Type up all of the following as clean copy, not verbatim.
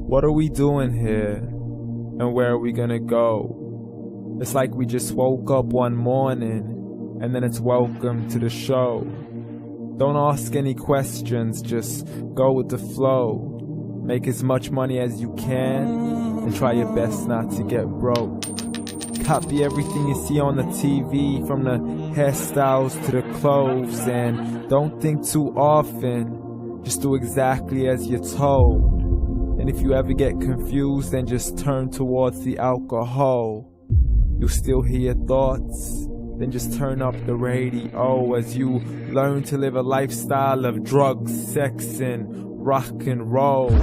What are we doing here? And where are we gonna go? It's like we just woke up one morning, and then it's welcome to the show. Don't ask any questions, just go with the flow. Make as much money as you can, and try your best not to get broke. Copy everything you see on the TV, from the hairstyles to the clothes, and don't think too often, just do exactly as you're told. And if you ever get confused, then just turn towards the alcohol. You'll still hear your thoughts, then just turn up the radio as you learn to live a lifestyle of drugs, sex, and rock and roll.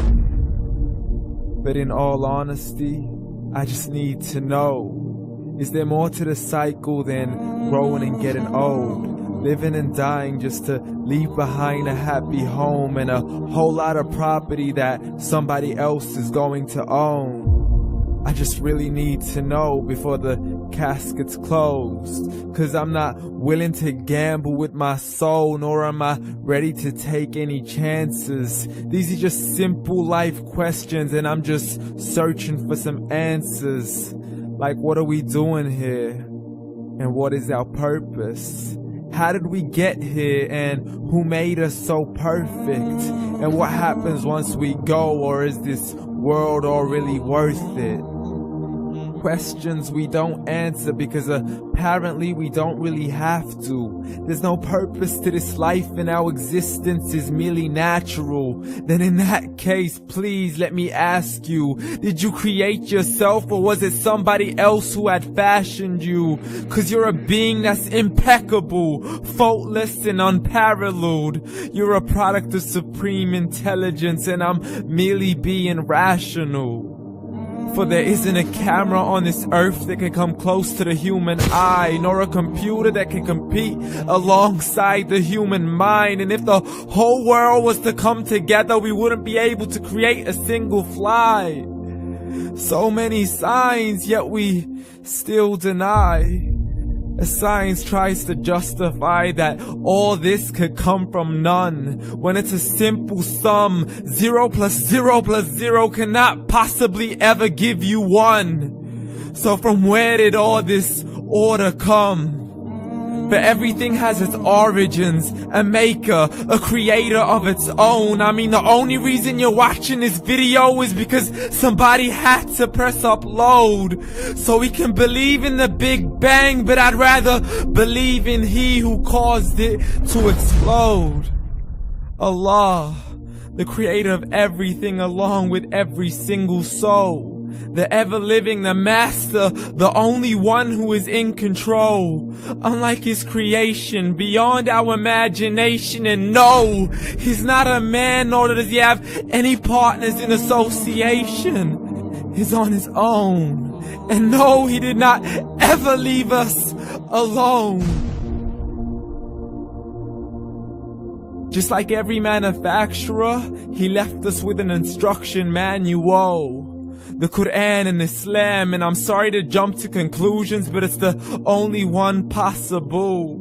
But in all honesty, I just need to know, is there more to the cycle than growing and getting old? Living and dying just to leave behind a happy home and a whole lot of property that somebody else is going to own. I just really need to know before the casket's closed, 'cause I'm not willing to gamble with my soul, nor am I ready to take any chances. These are just simple life questions, and I'm just searching for some answers. Like, what are we doing here? And what is our purpose? How did we get here, and who made us so perfect? And what happens once we go, or is this world all really worth it? Questions we don't answer because apparently we don't really have to. There's no purpose to this life and our existence is merely natural. Then in that case, please let me ask you, did you create yourself, or was it somebody else who had fashioned you? 'Cause you're a being that's impeccable, faultless and unparalleled. You're a product of supreme intelligence, and I'm merely being rational. For there isn't a camera on this earth that can come close to the human eye, nor a computer that can compete alongside the human mind. And if the whole world was to come together, we wouldn't be able to create a single fly. So many signs, yet we still deny. As science tries to justify that all this could come from none, when it's a simple sum. 0 plus 0 plus 0 cannot possibly ever give you 1. So from where did all this order come? For everything has its origins, a maker, a creator of its own. I mean, the only reason you're watching this video is because somebody had to press upload. So we can believe in the Big Bang, but I'd rather believe in He who caused it to explode. Allah, the creator of everything along with every single soul. The ever-living, the master, the only one who is in control. Unlike his creation, beyond our imagination. And no, he's not a man, nor does he have any partners in association. He's on his own. And no, he did not ever leave us alone. Just like every manufacturer, he left us with an instruction manual. The Quran and Islam, and I'm sorry to jump to conclusions, but it's the only one possible.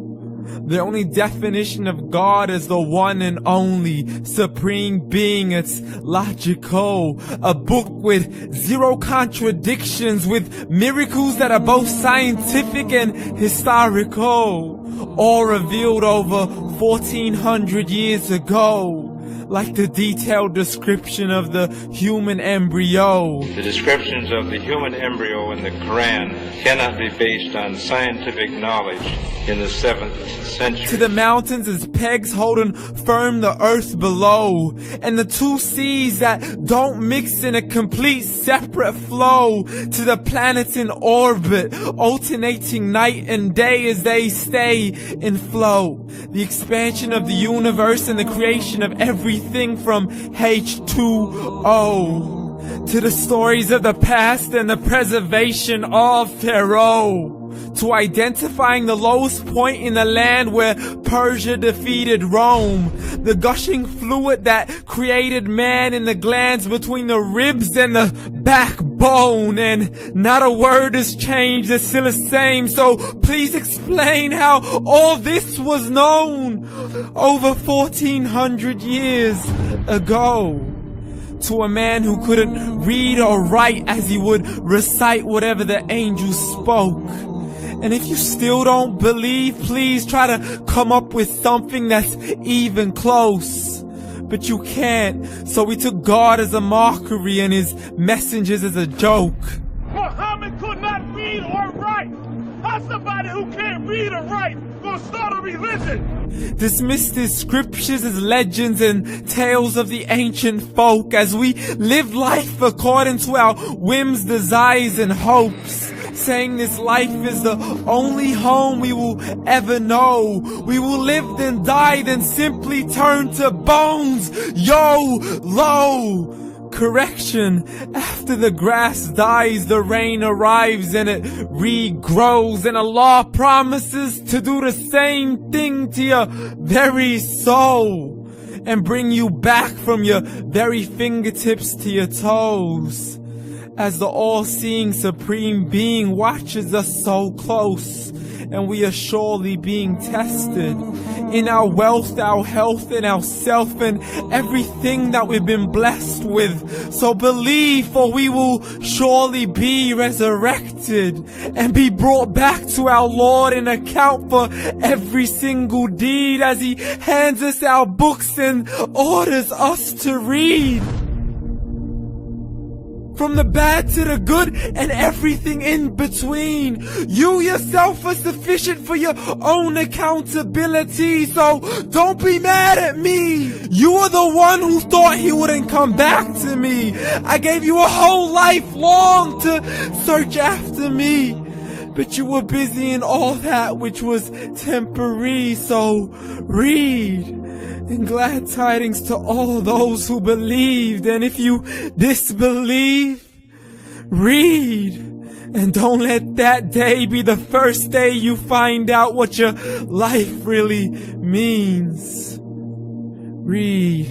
The only definition of God is the one and only supreme being. It's logical. A book with 0 contradictions, with miracles that are both scientific and historical. All revealed over 1400 years ago. Like the detailed description of the human embryo. The descriptions of the human embryo in the Quran cannot be based on scientific knowledge in the 7th century. To the mountains as pegs holding firm the earth below, and the 2 seas that don't mix in a complete separate flow. To the planets in orbit, alternating night and day as they stay in flow. The expansion of the universe and the creation of everything from H2O. To the stories of the past and the preservation of Pharaoh. To identifying the lowest point in the land where Persia defeated Rome. The gushing fluid that created man in the glands between the ribs and the backbone. And not a word has changed, it's still the same. So please explain how all this was known over 1400 years ago. to a man who couldn't read or write as he would recite whatever the angels spoke. And if you still don't believe, please try to come up with something that's even close. But you can't, so we took God as a mockery and his messengers as a joke. Muhammad could not read or write. How's somebody who can't read or write gonna start a religion? Dismissed his scriptures as legends and tales of the ancient folk as we live life according to our whims, desires, and hopes. Saying this life is the only home we will ever know. We will live then die, then simply turn to bones. YOLO! Correction, after the grass dies, the rain arrives and it regrows, and Allah promises to do the same thing to your very soul and bring you back from your very fingertips to your toes, as the all-seeing supreme being watches us so close, and we are surely being tested in our wealth, our health, and our self, and everything that we've been blessed with. So believe, for we will surely be resurrected and be brought back to our Lord and account for every single deed as he hands us our books and orders us to read. From the bad to the good and everything in between. You yourself are sufficient for your own accountability, so don't be mad at me. You are the one who thought he wouldn't come back to me. I gave you a whole life long to search after me, but you were busy in all that which was temporary, so read. And glad tidings to all those who believed. And if you disbelieve, read. And don't let that day be the first day you find out what your life really means. Read.